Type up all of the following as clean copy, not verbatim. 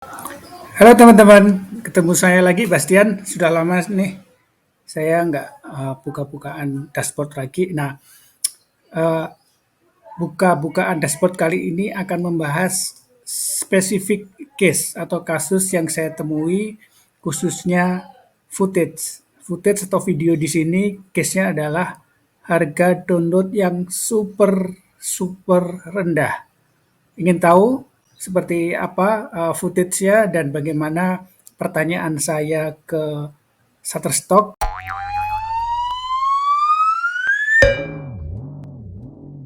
Halo teman-teman, ketemu saya lagi Bastian. Sudah lama nih saya nggak buka-bukaan dashboard lagi. Nah, eh, buka-bukaan dashboard kali ini akan membahas spesifik case atau kasus yang saya temui, khususnya footage. Footage atau video di sini case-nya adalah harga download yang super super rendah. Ingin tahu seperti apa footage-nya dan bagaimana pertanyaan saya ke Shutterstock.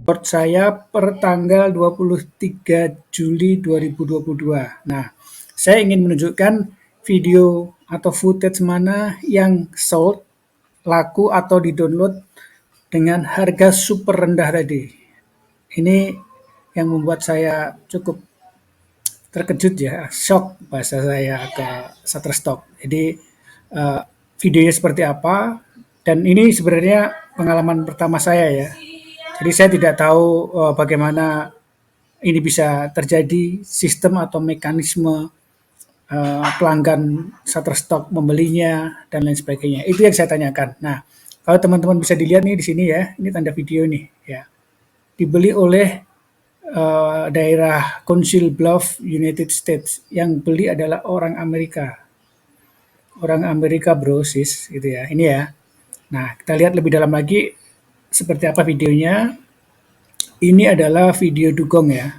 Report saya per tanggal 23 Juli 2022. Nah, saya ingin menunjukkan video atau footage mana yang sold, laku atau di-download dengan harga super rendah tadi. Ini yang membuat saya cukup terkejut ya, shock bahasa saya ke Shutterstock. Jadi uh, videonya seperti apa, dan ini sebenarnya pengalaman pertama saya ya. Jadi saya tidak tahu bagaimana ini bisa terjadi, sistem atau mekanisme pelanggan Shutterstock membelinya dan lain sebagainya. Itu yang saya tanyakan. Nah, kalau teman-teman bisa dilihat nih di sini ya, ini tanda video nih ya. Dibeli oleh daerah Council Bluffs, United States. Yang beli adalah orang Amerika. Orang Amerika bro, sis, gitu ya. Ini ya. Nah, kita lihat lebih dalam lagi seperti apa videonya. Ini adalah video dugong ya.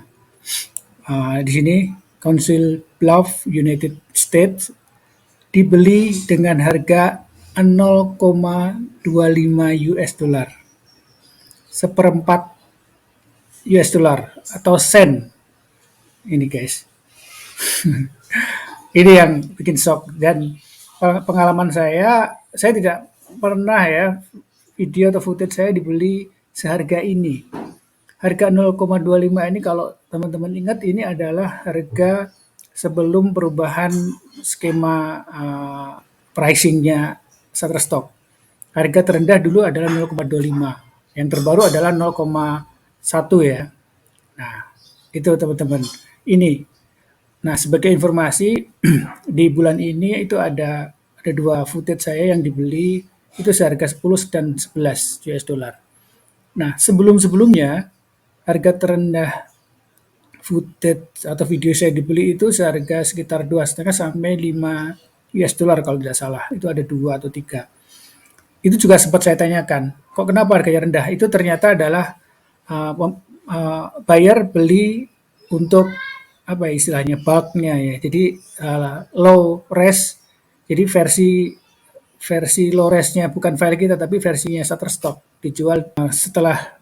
Di sini Council Bluffs, United States dibeli dengan harga 0,25 US dollar. Seperempat US dollar atau sen. Ini guys. Ini yang bikin shock, dan pengalaman saya tidak pernah ya video atau footage saya dibeli seharga ini. Harga 0,25 ini kalau teman-teman ingat ini adalah harga sebelum perubahan skema pricingnya Shutterstock. Harga terendah dulu adalah 0,25, yang terbaru adalah 0,1 ya. Nah, itu teman-teman. Ini. Nah, sebagai informasi di bulan ini itu ada dua footage saya yang dibeli itu seharga 10 dan 11 US dollar. Nah, sebelum-sebelumnya harga terendah footage atau video saya dibeli itu seharga sekitar 2,5 sampai 5 US dollar kalau tidak salah. Itu ada 2 atau 3. Itu juga sempat saya tanyakan, kok kenapa harganya rendah? Itu ternyata adalah buyer beli untuk apa istilahnya bulknya ya. Jadi low res. Jadi versi low resnya bukan file kita tapi versinya Shutterstock dijual. Setelah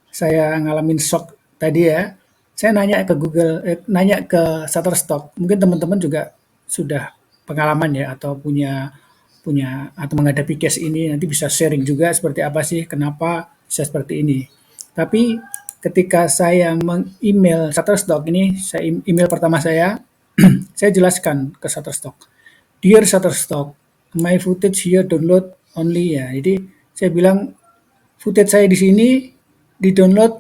saya ngalamin shock tadi ya, saya nanya ke Google, nanya ke Shutterstock. Mungkin teman-teman juga sudah pengalaman ya atau punya punya atau menghadapi case ini, nanti bisa sharing juga seperti apa sih, kenapa bisa seperti ini. Tapi ketika saya meng-email Shutterstock ini, saya email pertama saya, saya jelaskan ke Shutterstock. Dear Shutterstock, my footage here download only ya. Jadi saya bilang footage saya di sini di-download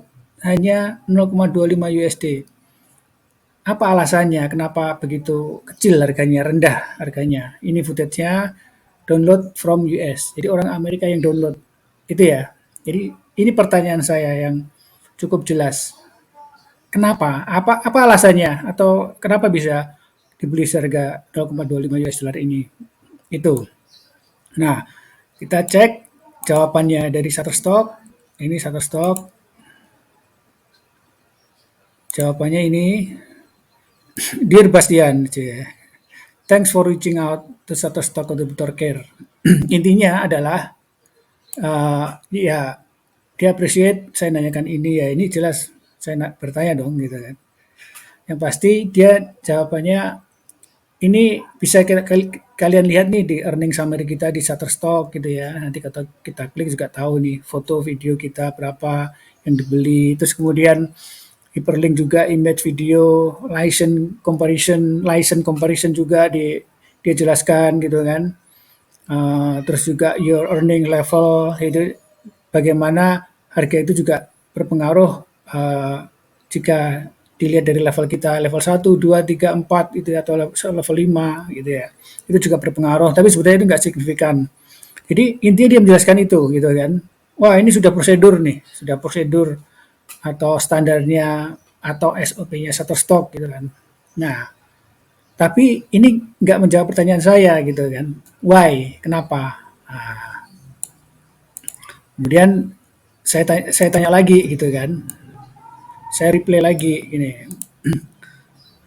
hanya 0,25 USD. Apa alasannya? Kenapa begitu kecil harganya, rendah harganya? Ini footage-nya download from US. Jadi orang Amerika yang download. Itu ya. Jadi ini pertanyaan saya yang cukup jelas. Kenapa? Apa alasannya? Atau kenapa bisa dibeli seharga 0,25 US dollar ini? Itu. Nah, kita cek jawabannya dari Shutterstock. Ini Shutterstock. Jawabannya ini, Dear Bastian, thanks for reaching out to Shutterstock Contributor Care. Intinya adalah ya dia appreciate saya nanyakan ini ya, ini jelas saya nak bertanya dong gitu kan. Yang pasti dia jawabannya ini bisa kalian lihat nih di earning summary kita di Shutterstock gitu ya. Nanti kita klik juga tahu nih foto video kita berapa yang dibeli. Terus kemudian hyperlink juga image video license comparison juga dia jelaskan gitu kan. Terus juga your earning level itu bagaimana harga itu juga berpengaruh jika dilihat dari level kita, level 1, 2, 3, 4 itu ya, atau level 5 gitu ya. Itu juga berpengaruh, tapi sebetulnya itu nggak signifikan. Jadi intinya dia menjelaskan itu gitu kan. Wah, ini sudah prosedur nih, sudah prosedur atau standarnya atau SOP-nya Shutterstock gitu kan. Nah, tapi ini nggak menjawab pertanyaan saya gitu kan. Why? Kenapa? Nah, kemudian saya tanya lagi gitu kan. Saya reply lagi gini.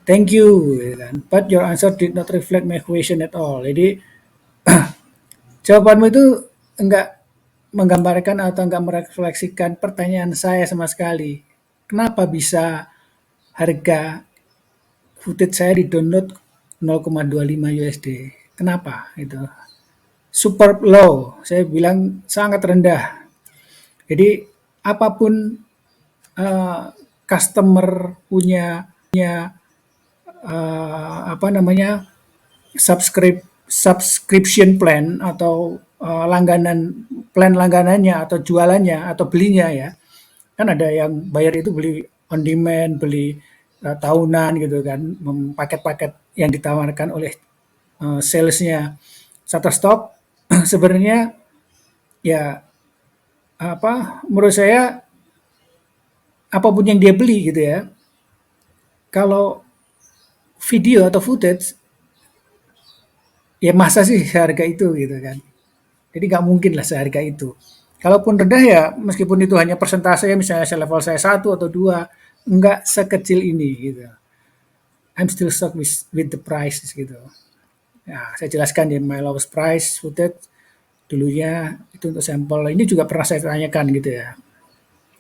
Thank you, gitu kan. But your answer did not reflect my question at all. Jadi jawabanmu itu enggak menggambarkan atau enggak merefleksikan pertanyaan saya sama sekali. Kenapa bisa harga footage saya di-download 0,25 USD? Kenapa itu? Super low, saya bilang sangat rendah. Jadi apapun customer punya apa namanya subscription plan atau plan langganannya atau jualannya atau belinya ya, kan ada yang bayar itu beli on demand, beli tahunan gitu kan, paket-paket yang ditawarkan oleh salesnya Shutterstock. Sebenarnya ya apa, menurut saya apapun yang dia beli gitu ya, kalau video atau footage ya masa sih seharga itu gitu kan. Jadi nggak mungkin lah seharga itu. Kalaupun rendah ya meskipun itu hanya persentase, misalnya level saya 1 atau 2, nggak sekecil ini gitu. I'm still stuck with the price gitu. Nah, saya jelaskan ya, my lowest price footage dulunya itu untuk sampel. Ini juga pernah saya tanyakan gitu ya.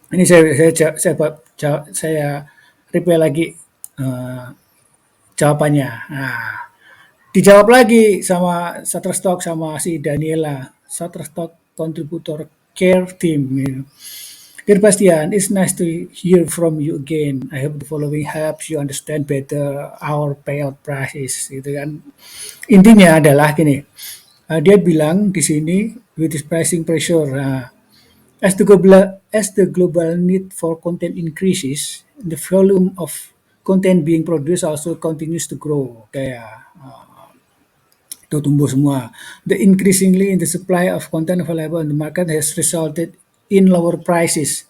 Ini saya reply lagi eh, jawabannya. Nah, dijawab lagi sama Shutterstock sama si Daniela, Shutterstock contributor care team. Gitu. Dear Bastian, it's nice to hear from you again. I hope the following helps you understand better our payout prices. Gitu kan. Intinya adalah gini, dia bilang di sini with this pricing pressure, as the global need for content increases, the volume of content being produced also continues to grow. Kayak itu tumbuh semua. The increasingly in the supply of content available in the market has resulted in lower prices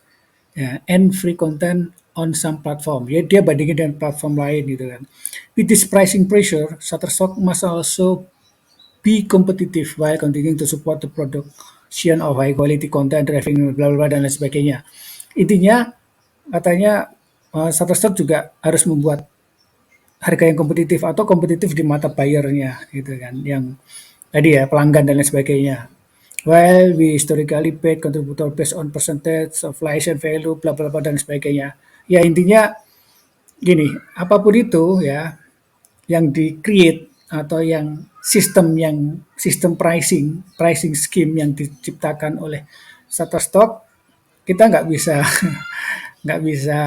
ya, and free content on some platform. Ya dia bandingin dengan platform lain gitu kan. With this pricing pressure, Shutterstock must also be competitive while continuing to support the production of high quality content, driving bla bla dan lain sebagainya. Intinya katanya Shutterstock juga harus membuat harga yang kompetitif atau kompetitif di mata buyernya gitu kan, yang tadi ya pelanggan dan lain sebagainya. Well, we historically paid contributor based on percentage of license value, bla bla bla dan sebagainya. Ya intinya gini, apapun itu ya yang di-create atau sistem pricing scheme yang diciptakan oleh Shutterstock, kita nggak bisa nggak bisa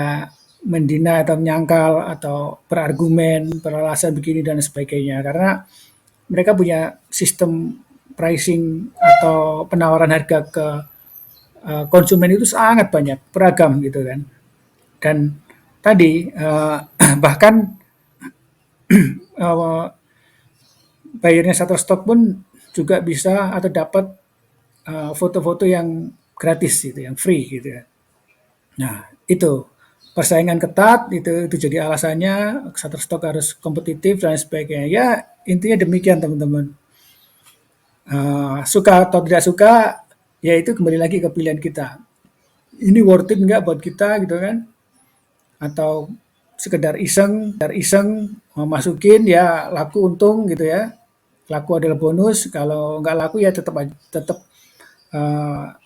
mendina atau menyangkal atau berargumen, beralasan begini dan sebagainya. Karena mereka punya sistem pricing atau penawaran harga ke konsumen itu sangat banyak, beragam gitu kan. Dan tadi bahkan uh, bayarnya Shutterstock pun juga bisa atau dapat foto-foto yang gratis gitu, yang free gitu ya. Nah, itu persaingan ketat itu jadi alasannya Shutterstock harus kompetitif dan sebagainya. Ya, intinya demikian teman-teman. Suka atau tidak suka, ya itu kembali lagi ke pilihan kita. Ini worth it nggak buat kita gitu kan? Atau sekedar iseng masukin ya laku untung gitu ya. Laku adalah bonus. Kalau nggak laku ya tetap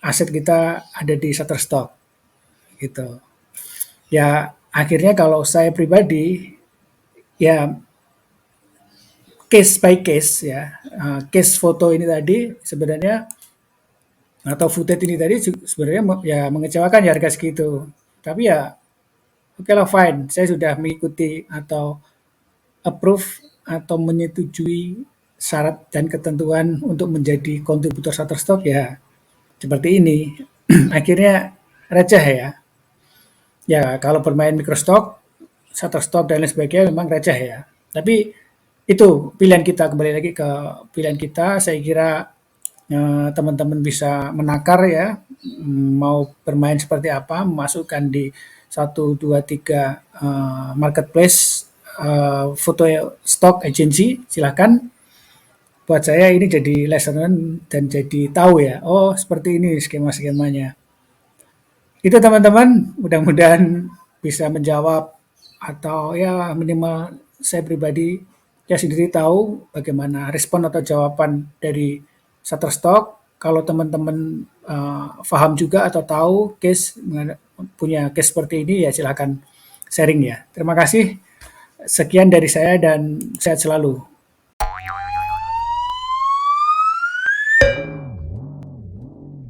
aset kita ada di Shutterstock gitu. Ya akhirnya kalau saya pribadi ya case by case ya, case foto ini tadi sebenarnya atau footage ini tadi sebenarnya ya mengecewakan ya harga segitu. Tapi ya oke lah fine, saya sudah mengikuti atau approve atau menyetujui syarat dan ketentuan untuk menjadi kontributor Shutterstock ya seperti ini. Akhirnya receh ya. Ya kalau bermain microstock Shutterstock dan lain sebagainya memang receh ya. Tapi itu pilihan kita, kembali lagi ke pilihan kita. Saya kira teman-teman bisa menakar ya, mau bermain seperti apa, memasukkan di satu 2 3 marketplace foto stock agency, silakan. Buat saya ini jadi lesson learned dan jadi tahu ya, oh seperti ini skema-skemanya. Itu teman-teman, mudah-mudahan bisa menjawab atau ya minimal saya pribadi ya sendiri tahu bagaimana respon atau jawaban dari Shutterstock. Kalau teman-teman paham juga atau tahu case punya case seperti ini ya silakan sharing ya. Terima kasih. Sekian dari saya dan sehat selalu.